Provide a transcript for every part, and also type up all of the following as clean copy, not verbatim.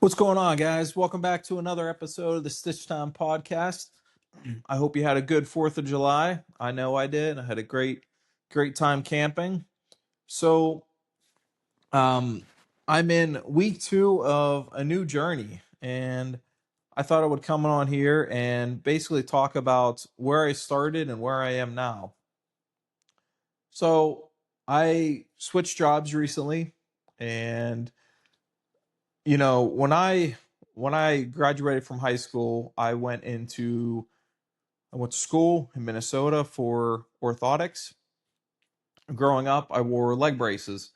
What's going on, guys? Welcome back to another episode of the Stitch Time podcast. I hope you had a good 4th of July. I know I did. I had a great time camping. So, um, I'm in week 2 of a new journey, and I thought I would come on here and basically talk about where I started and where I am now. So, I switched jobs recently, and when I graduated from high school, I went to school in Minnesota for orthotics. Growing up, I wore leg braces.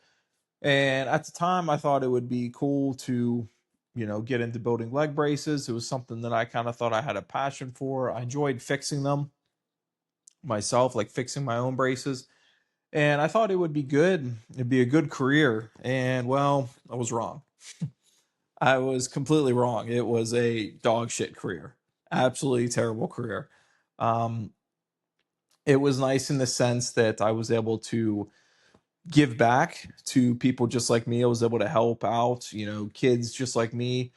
And at the time, I thought it would be cool to, get into building leg braces. It was something that I kind of thought I had a passion for. I enjoyed fixing them myself, like fixing my own braces. And I thought it would be good. It'd be a good career. And well, I was wrong. I was completely wrong. It was a dog shit career. Absolutely terrible career. Um, it was nice in the sense that I was able to give back to people just like me. I was able to help out, kids just like me.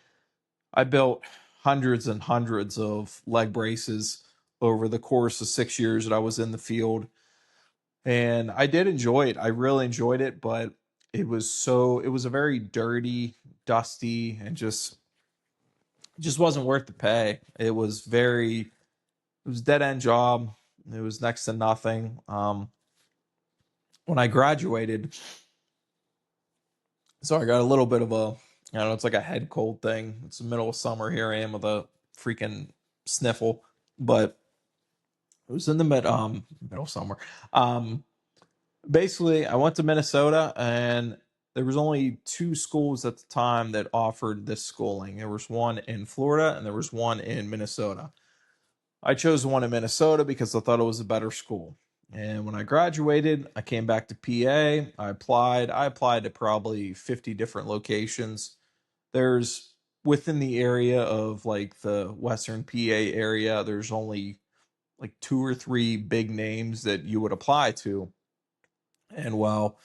I built hundreds and hundreds of leg braces over the course of 6 years that I was in the field. And I did enjoy it. I really enjoyed it, but it was a very dirty, dusty, and just wasn't worth the pay. It was a dead end job. It was next to nothing. When I graduated, so I got a little bit of I don't know, it's like a head cold thing. It's the middle of summer. Here I am with a freaking sniffle, but it was in the middle of summer. Um, Basically, I went to Minnesota, and there was only two schools at the time that offered this schooling. There was one in Florida, and there was one in Minnesota. I chose the one in Minnesota because I thought it was a better school. And when I graduated, I came back to PA. I applied. I applied to probably 50 different locations. There's within the area of like the Western PA area, there's only like two or three big names that you would apply to. And well,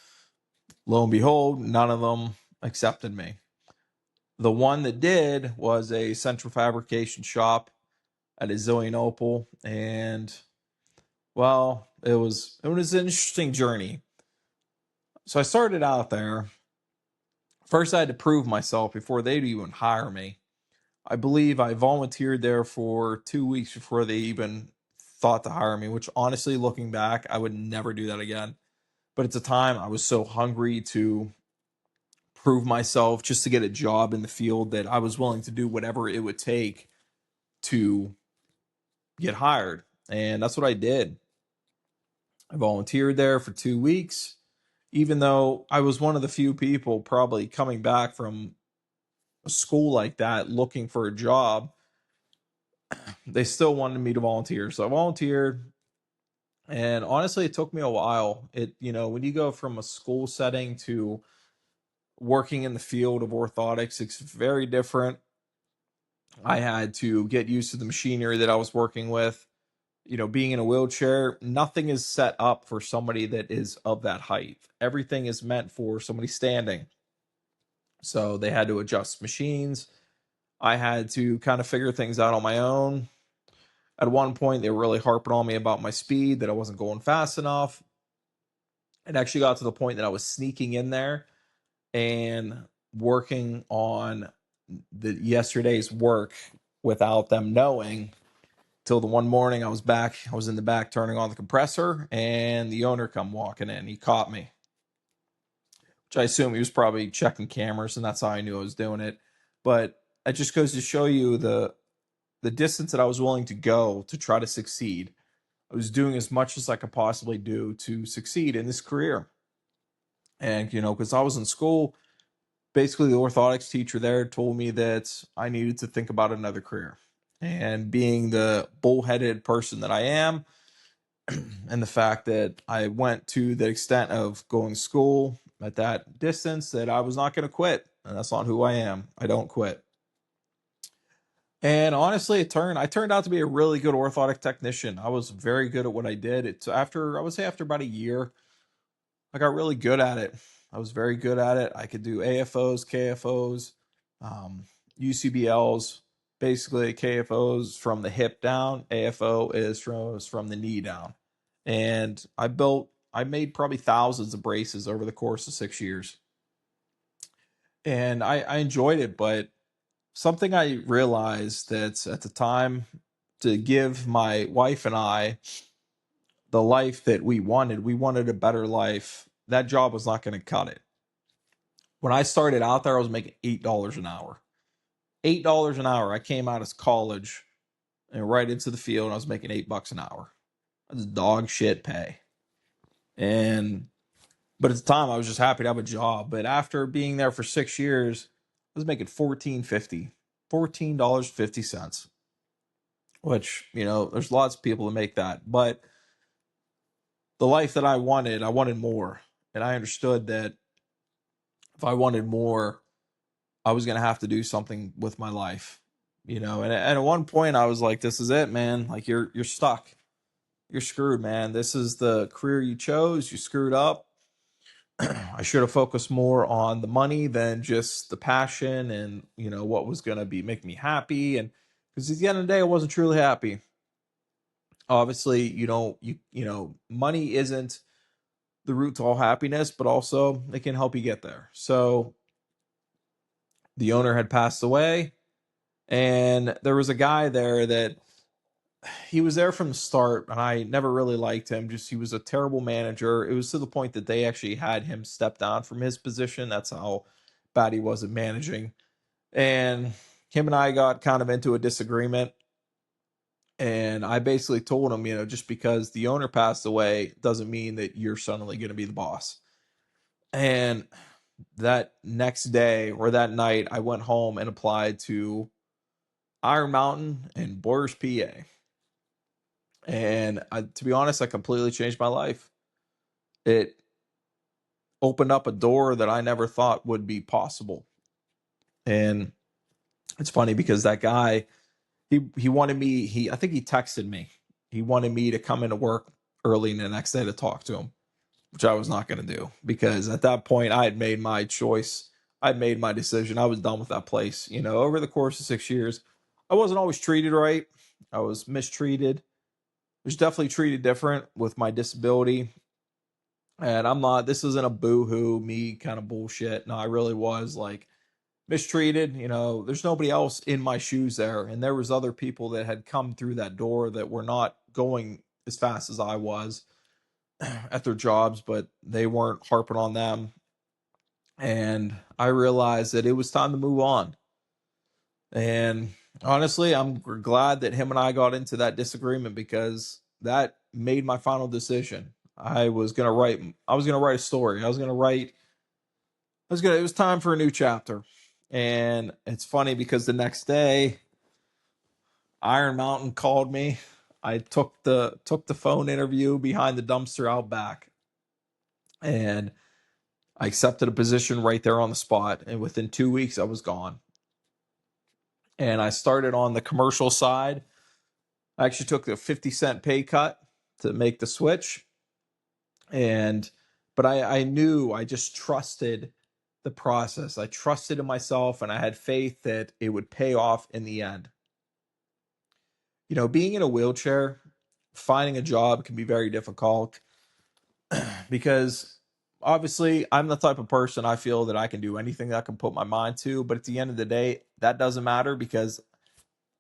lo and behold, none of them accepted me. The one that did was a central fabrication shop at a Zillion Opal, and well, it was an interesting journey. So I started out there. First, I had to prove myself before they'd even hire me. I believe I volunteered there for 2 weeks before they even thought to hire me, which honestly, looking back, I would never do that again. But at the time, I was so hungry to prove myself just to get a job in the field that I was willing to do whatever it would take to get hired. And that's what I did. I volunteered there for 2 weeks, even though I was one of the few people probably coming back from a school like that looking for a job. They still wanted me to volunteer. So I volunteered. And honestly, it took me a while. When you go from a school setting to working in the field of orthotics, it's very different. I had to get used to the machinery that I was working with. Being in a wheelchair, nothing is set up for somebody that is of that height. Everything is meant for somebody standing. So they had to adjust machines. I had to kind of figure things out on my own. At one point, they were really harping on me about my speed, that I wasn't going fast enough. It actually got to the point that I was sneaking in there and working on the yesterday's work without them knowing. Till the one morning I was in the back turning on the compressor, and the owner come walking in. He caught me, which I assume he was probably checking cameras, and that's how I knew I was doing it. But it just goes to show you the distance that I was willing to go to try to succeed. I was doing as much as I could possibly do to succeed in this career. And, because I was in school, basically the orthotics teacher there told me that I needed to think about another career. And being the bullheaded person that I am, and the fact that I went to the extent of going to school at that distance, that I was not going to quit. And that's not who I am. I don't quit. And honestly, I turned out to be a really good orthotic technician. I was very good at what I did. It's after I would say after about a year, I got really good at it. I was very good at it. I could do AFOs, KFOs. Um, UCBLs, basically KFOs from the hip down. AFO is from the knee down. And I made probably thousands of braces over the course of 6 years. And I enjoyed it, but something I realized that at the time, to give my wife and I the life that we wanted a better life. That job was not going to cut it. When I started out there, I was making $8 an hour. $8 an hour. I came out of college and right into the field, and I was making $8 an hour. That's dog shit pay. And but at the time, I was just happy to have a job. But after being there for 6 years, I was making $14.50, which there's lots of people that make that. But the life that I wanted more, and I understood that if I wanted more, I was gonna have to do something with my life. And at one point I was like, this is it, man. Like you're stuck. You're screwed, man. This is the career you chose. You screwed up. I should have focused more on the money than just the passion and what was gonna be make me happy. And because at the end of the day, I wasn't truly happy. Obviously, money isn't the root to all happiness, but also it can help you get there. So the owner had passed away, and there was a guy there that he was there from the start, and I never really liked him. Just he was a terrible manager. It was to the point that they actually had him step down from his position. That's how bad he was at managing. And him and I got kind of into a disagreement. And I basically told him, just because the owner passed away doesn't mean that you're suddenly going to be the boss. And that next day or that night, I went home and applied to Iron Mountain in Boyers, PA. And to be honest, I completely changed my life. It opened up a door that I never thought would be possible. And it's funny because that guy, he wanted me, I think he texted me. He wanted me to come into work early the next day to talk to him, which I was not going to do because at that point I had made my choice. I'd made my decision. I was done with that place. Over the course of 6 years, I wasn't always treated right. I was mistreated. Was definitely treated different with my disability. And I'm not, this isn't a boo-hoo me kind of bullshit. No, I really was like mistreated. There's nobody else in my shoes there. And there was other people that had come through that door that were not going as fast as I was at their jobs, but they weren't harping on them. And I realized that it was time to move on. And honestly, I'm glad that him and I got into that disagreement because that made my final decision. I was gonna write a story. It was time for a new chapter. And it's funny because the next day, Iron Mountain called me. I took the phone interview behind the dumpster out back. And I accepted a position right there on the spot. And within 2 weeks, I was gone. And I started on the commercial side. I actually took the 50-cent pay cut to make the switch. But I knew, I just trusted the process. I trusted in myself and I had faith that it would pay off in the end. Being in a wheelchair, finding a job can be very difficult because obviously I'm the type of person I feel that I can do anything that I can put my mind to. But at the end of the day, that doesn't matter because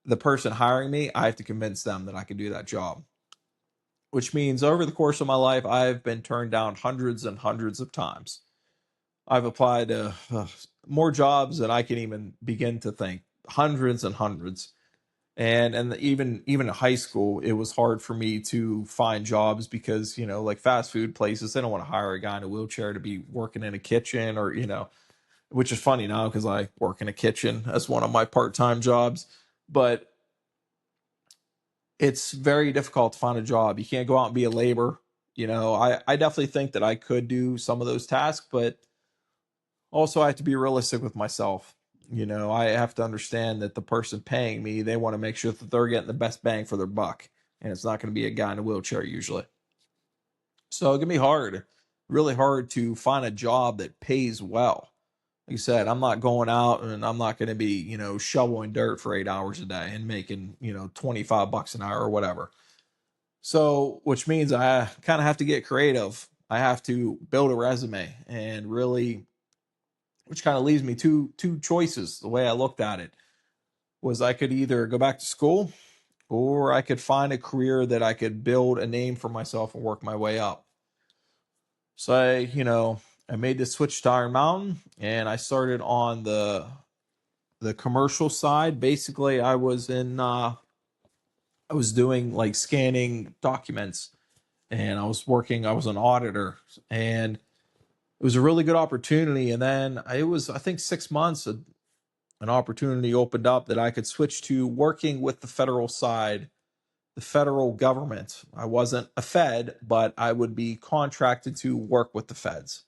the person hiring me, I have to convince them that I can do that job. Which means over the course of my life, I've been turned down hundreds and hundreds of times. I've applied to more jobs than I can even begin to think, hundreds and hundreds. And even in high school, it was hard for me to find jobs because like fast food places, they don't want to hire a guy in a wheelchair to be working in a kitchen or which is funny now because I work in a kitchen as one of my part-time jobs, but it's very difficult to find a job. You can't go out and be a laborer. I definitely think that I could do some of those tasks, but also I have to be realistic with myself. I have to understand that the person paying me, they want to make sure that they're getting the best bang for their buck. And it's not going to be a guy in a wheelchair usually. So it can be hard, really hard to find a job that pays well. Like you said, I'm not going out and I'm not going to be, shoveling dirt for 8 hours a day and making, $25 an hour or whatever. So, which means I kind of have to get creative. I have to build a resume and really, which kind of leaves me two choices. The way I looked at it was I could either go back to school or I could find a career that I could build a name for myself and work my way up. So I made the switch to Iron Mountain and I started on the commercial side. Basically, I was doing like scanning documents and I was an auditor, and it was a really good opportunity. And then it was, I think, 6 months, an opportunity opened up that I could switch to working with the federal side, the federal government. I wasn't a Fed, but I would be contracted to work with the feds.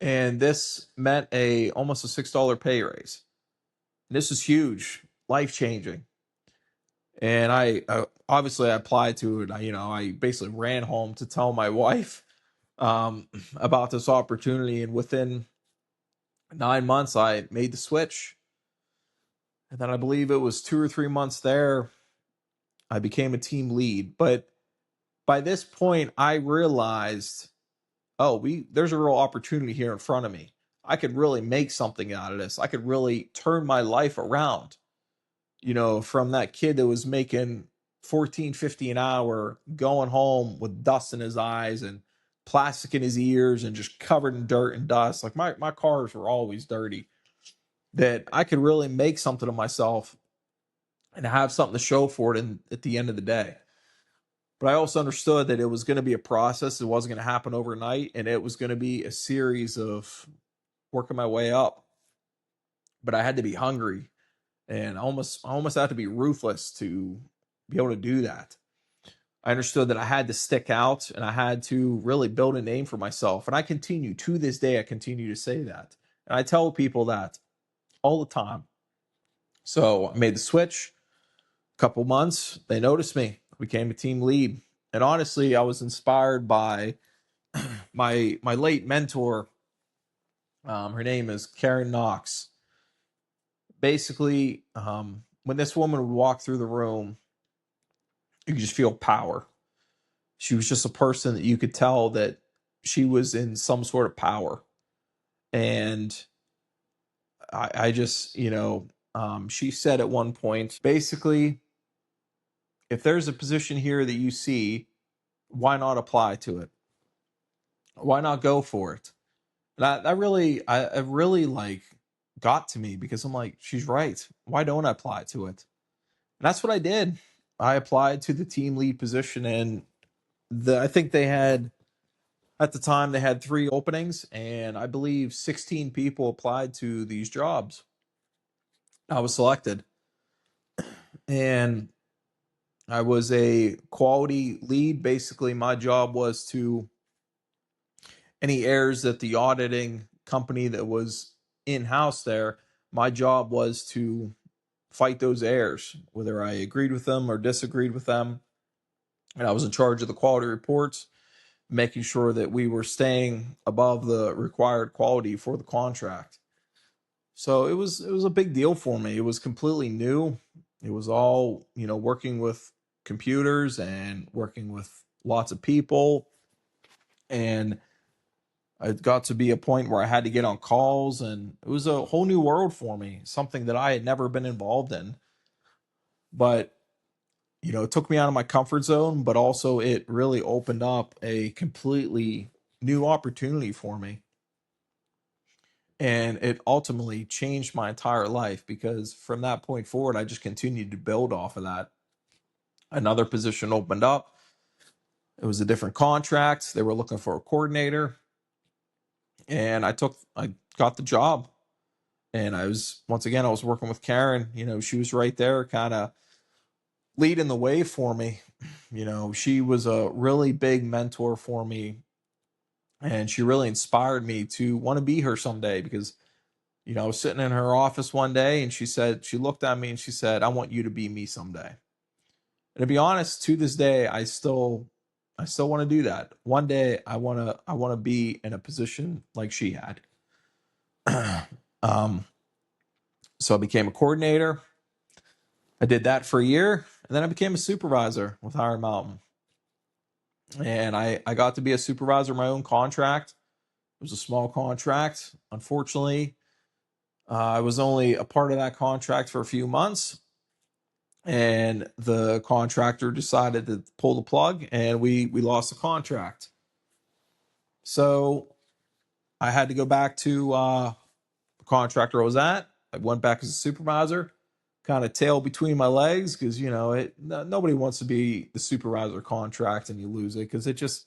And this meant a almost a $6 pay raise. And this is huge, life changing. And I obviously I applied to it. I basically ran home to tell my wife about this opportunity, and within 9 months, I made the switch. And then I believe it was 2 or 3 months there, I became a team lead. But by this point, I realized, oh, there's a real opportunity here in front of me. I could really make something out of this. I could really turn my life around. From that kid that was making 14.50 an hour, going home with dust in his eyes and plastic in his ears and just covered in dirt and dust. Like my cars were always dirty. That I could really make something of myself and have something to show for it at the end of the day. But I also understood that it was going to be a process. It wasn't going to happen overnight, and it was going to be a series of working my way up. But I had to be hungry, and I almost had to be ruthless to be able to do that. I understood that I had to stick out and I had to really build a name for myself. And I continue to this day, I continue to say that. And I tell people that all the time. So I made the switch. A couple months, they noticed me, became a team lead. And honestly, I was inspired by my late mentor. Her name is Karen Knox. Basically, when this woman would walk through the room, you could just feel power. She was just a person that you could tell that she was in some sort of power. And I just, she said at one point, basically, if there's a position here that you see, why not apply to it? Why not go for it? That really, I really like got to me because I'm like, she's right. Why don't I apply to it? And that's what I did. I applied to the team lead position, and I think they had at the time they had 3 openings, and I believe 16 people applied to these jobs. I was selected, and I was a quality lead. Basically, my job was to any errors that the auditing company that was in house there, my job was to fight those errors, whether I agreed with them or disagreed with them. And I was in charge of the quality reports, making sure that we were staying above the required quality for the contract. So it was a big deal for me. It was completely new. It was all, working with computers and working with lots of people. And it got to be a point where I had to get on calls, and it was a whole new world for me, something that I had never been involved in. But, it took me out of my comfort zone, but also it really opened up a completely new opportunity for me. And it ultimately changed my entire life because from that point forward, I just continued to build off of that. Another position opened up. It was a different contract. They were looking for a coordinator, and I got the job. And once again, I was working with Karen. She was right there, kind of leading the way for me. She was a really big mentor for me, and she really inspired me to want to be her someday because, I was sitting in her office one day and she looked at me and she said, I want you to be me someday. And to be honest, to this day, I still want to do that. One day I want to be in a position like she had. um, so I became a coordinator. I did that for a year, and then I became a supervisor with Iron Mountain. And I got to be a supervisor of my own contract. It was a small contract. Unfortunately, I was only a part of that contract for a few months, and the contractor decided to pull the plug, and we lost the contract. So I had to go back to the contractor I was at. I went back as a supervisor, kind of tail between my legs because nobody wants to be the supervisor contract and you lose it because it just,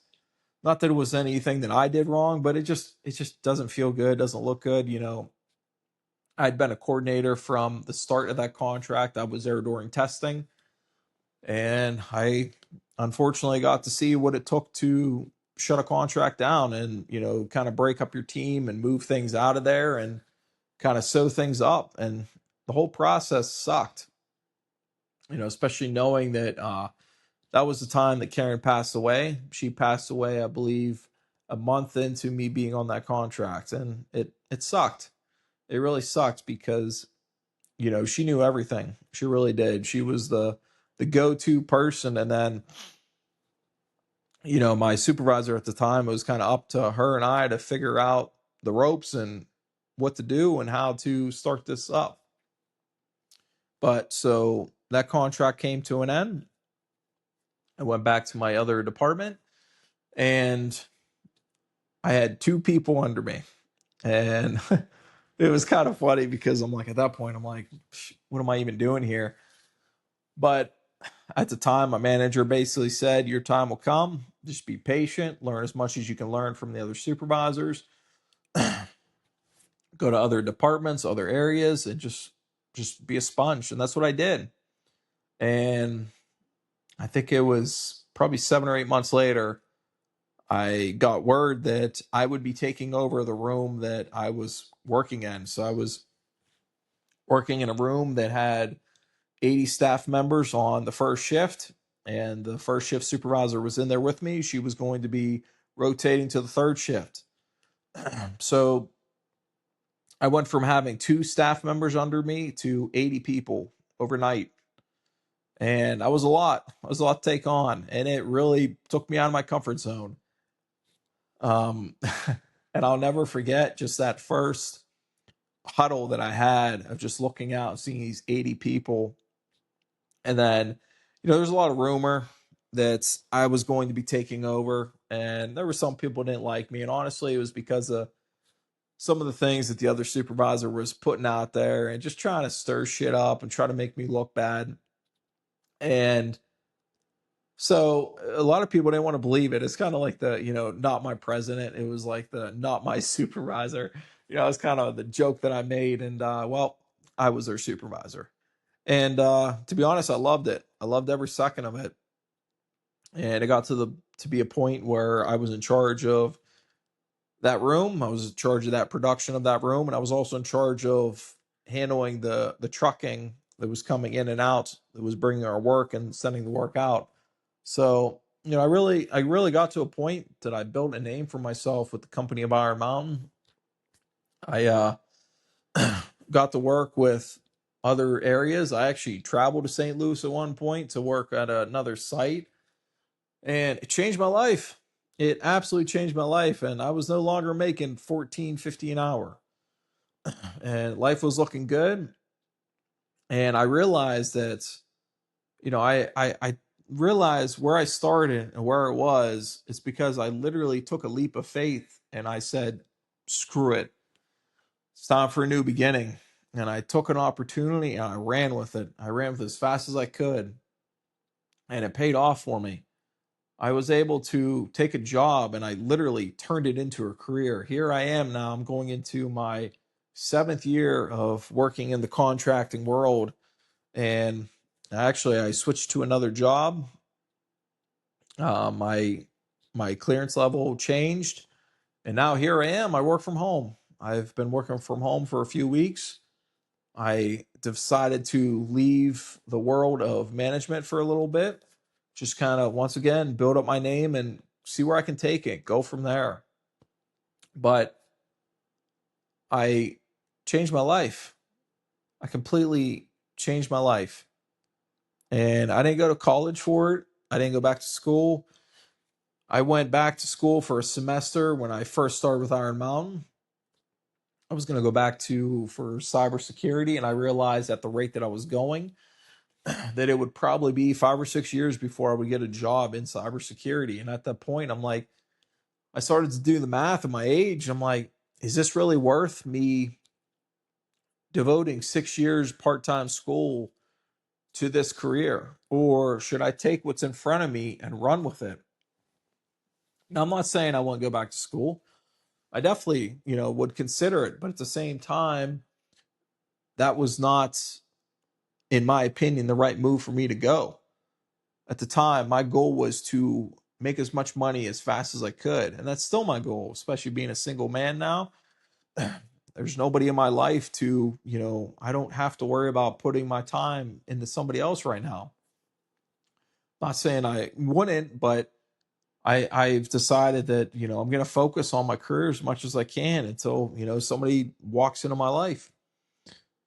not that it was anything that I did wrong, but it just doesn't feel good, doesn't look good. I'd been a coordinator from the start of that contract. I was there during testing, and I unfortunately got to see what it took to shut a contract down and kind of break up your team and move things out of there and kind of sew things up. And the whole process sucked, especially knowing that that was the time that Karen passed away. She passed away, I believe, a month into me being on that contract, and it sucked. It really sucked because she knew everything. She really did. She was the go-to person. And then my supervisor at the time, it was kind of up to her and I to figure out the ropes and what to do and how to start this up. But so that contract came to an end. I went back to my other department, and I had two people under me. And it was kind of funny because I'm like, at that point, I'm like, what am I even doing here? But at the time, my manager basically said, your time will come. Just be patient, learn as much as you can learn from the other supervisors, go to other departments, other areas, and just be a sponge. And that's what I did. And I think it was probably 7 or 8 months later, I got word that I would be taking over the room that I was working in. So I was working in a room that had 80 staff members on the first shift, and the first shift supervisor was in there with me. She was going to be rotating to the third shift. So I went from having two staff members under me to 80 people overnight. And I was a lot. I was a lot to take on. And it really took me out of my comfort zone. Um, and I'll never forget just that first huddle that I had of just looking out and seeing these 80 people. And then, there's a lot of rumor that I was going to be taking over. And there were some people who didn't like me. And honestly, it was because of some of the things that the other supervisor was putting out there and just trying to stir shit up and try to make me look bad. And so a lot of people didn't want to believe it. It's kind of like the, not my president. It was like the not my supervisor. It's kind of the joke that I made. And well, I was their supervisor. And to be honest, I loved it. I loved every second of it. And it got to be a point where I was in charge of that room. I was in charge of that production of that room, and I was also in charge of handling the trucking that was coming in and out, that was bringing our work and sending the work out. So I really got to a point that I built a name for myself with the company of Iron Mountain. I got to work with other areas. I actually traveled to St. Louis at one point to work at another site, and it changed my life. It absolutely changed my life, and I was no longer making 14.50 an hour, and life was looking good. And I realized that, I realized where I started and where it was. It's because I literally took a leap of faith and I said, screw it, it's time for a new beginning. And I took an opportunity and I ran with it. I ran with it as fast as I could, and it paid off for me. I was able to take a job and I literally turned it into a career. Here I am now. I'm going into my 7th year of working in the contracting world. And actually, I switched to another job. My clearance level changed, and now here I am. I work from home. I've been working from home for a few weeks. I decided to leave the world of management for a little bit, just kind of once again build up my name and see where I can take it, go from there. But I changed my life. I completely changed my life. And I didn't go to college for it. I didn't go back to school. I went back to school for a semester when I first started with Iron Mountain. I was going to go back to for cybersecurity, and I realized at the rate that I was going that it would probably be 5 or 6 years before I would get a job in cybersecurity. And at that point, I'm like, I started to do the math of my age. I'm like, is this really worth me devoting 6 years part time school to this career? Or should I take what's in front of me and run with it? Now, I'm not saying I won't go back to school. I definitely, would consider it. But at the same time, that was not, in my opinion, the right move for me to go. At the time, my goal was to make as much money as fast as I could. And that's still my goal, especially being a single man now. There's nobody in my life to, I don't have to worry about putting my time into somebody else right now. Not saying I wouldn't, but I've decided that, I'm going to focus on my career as much as I can until, somebody walks into my life.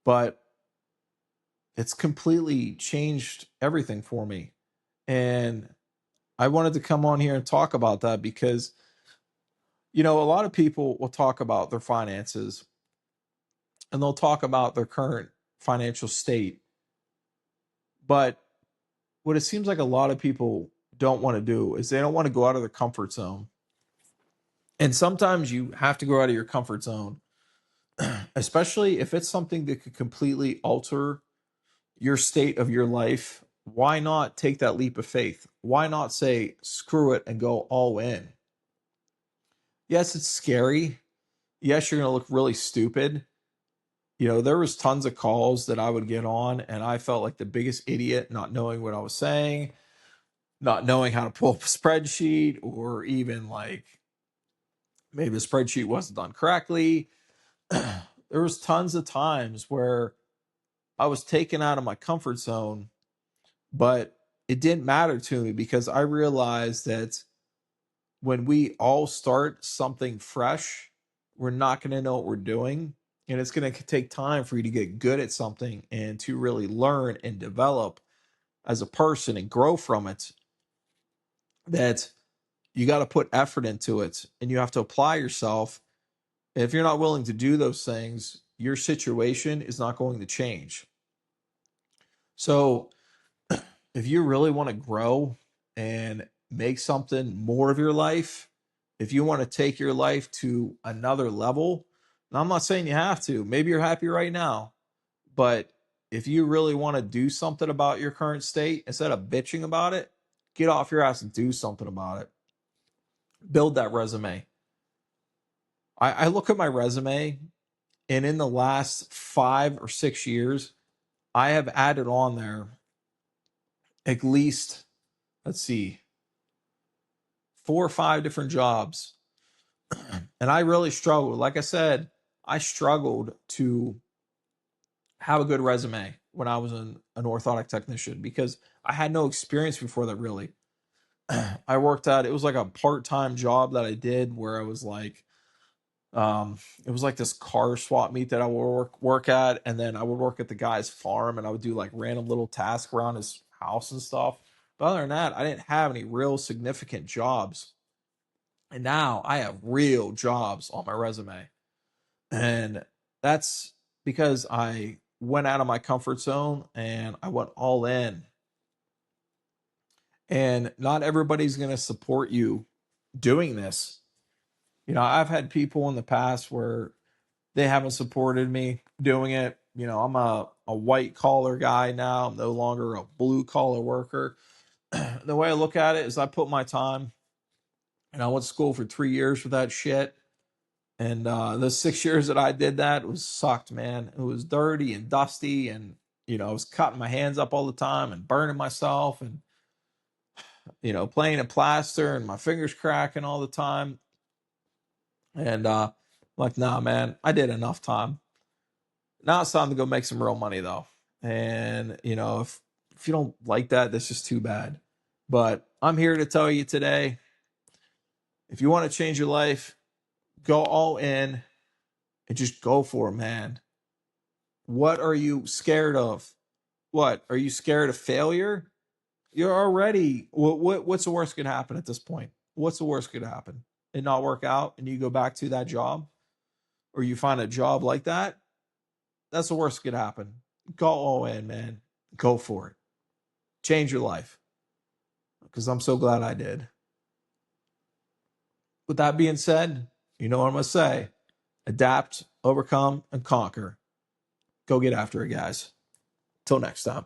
But it's completely changed everything for me. And I wanted to come on here and talk about that because, a lot of people will talk about their finances and they'll talk about their current financial state. But what it seems like a lot of people don't want to do is they don't want to go out of their comfort zone. And sometimes you have to go out of your comfort zone, especially if it's something that could completely alter your state of your life. Why not take that leap of faith? Why not say, screw it and go all in? Yes, it's scary. Yes, you're going to look really stupid. There was tons of calls that I would get on and I felt like the biggest idiot, not knowing what I was saying, not knowing how to pull up a spreadsheet, or even like maybe the spreadsheet wasn't done correctly. There was tons of times where I was taken out of my comfort zone, but it didn't matter to me because I realized that when we all start something fresh, we're not going to know what we're doing. And it's going to take time for you to get good at something and to really learn and develop as a person and grow from it. That you got to put effort into it and you have to apply yourself. And if you're not willing to do those things, your situation is not going to change. So if you really want to grow and make something more of your life, if you want to take your life to another level, now I'm not saying you have to. Maybe you're happy right now, but if you really want to do something about your current state, instead of bitching about it, get off your ass and do something about it. Build that resume. I look at my resume, and in the last 5 or 6 years, I have added on there at least, let's see, 4 or 5 different jobs. And I really struggled. Like I said, I struggled to have a good resume when I was an orthotic technician because I had no experience before that, really. I worked at, it was like a part-time job that I did where I was like, it was like this car swap meet that I would work at, and then I would work at the guy's farm and I would do like random little tasks around his house and stuff. But other than that, I didn't have any real significant jobs. And now I have real jobs on my resume. And that's because I went out of my comfort zone and I went all in. And not everybody's going to support you doing this. I've had people in the past where they haven't supported me doing it. I'm a white collar guy now. I'm no longer a blue collar worker. The way I look at it is I put my time, and I went to school for 3 years for that shit. And the 6 years that I did that was sucked, man. It was dirty and dusty, and I was cutting my hands up all the time and burning myself, and playing in plaster and my fingers cracking all the time. And like, nah, man, I did enough time. Now it's time to go make some real money, though. And if you don't like that, that's just too bad. But I'm here to tell you today, if you want to change your life, go all in. and just go for it, man. What are you scared of? What? Are you scared of failure? You're already what's the worst could happen at this point? What's the worst could happen? It not work out and you go back to that job or you find a job like that? That's the worst could happen. Go all in, man. Go for it. Change your life. Because I'm so glad I did. With that being said, you know what I'm going to say: adapt, overcome, and conquer. Go get after it, guys. Till next time.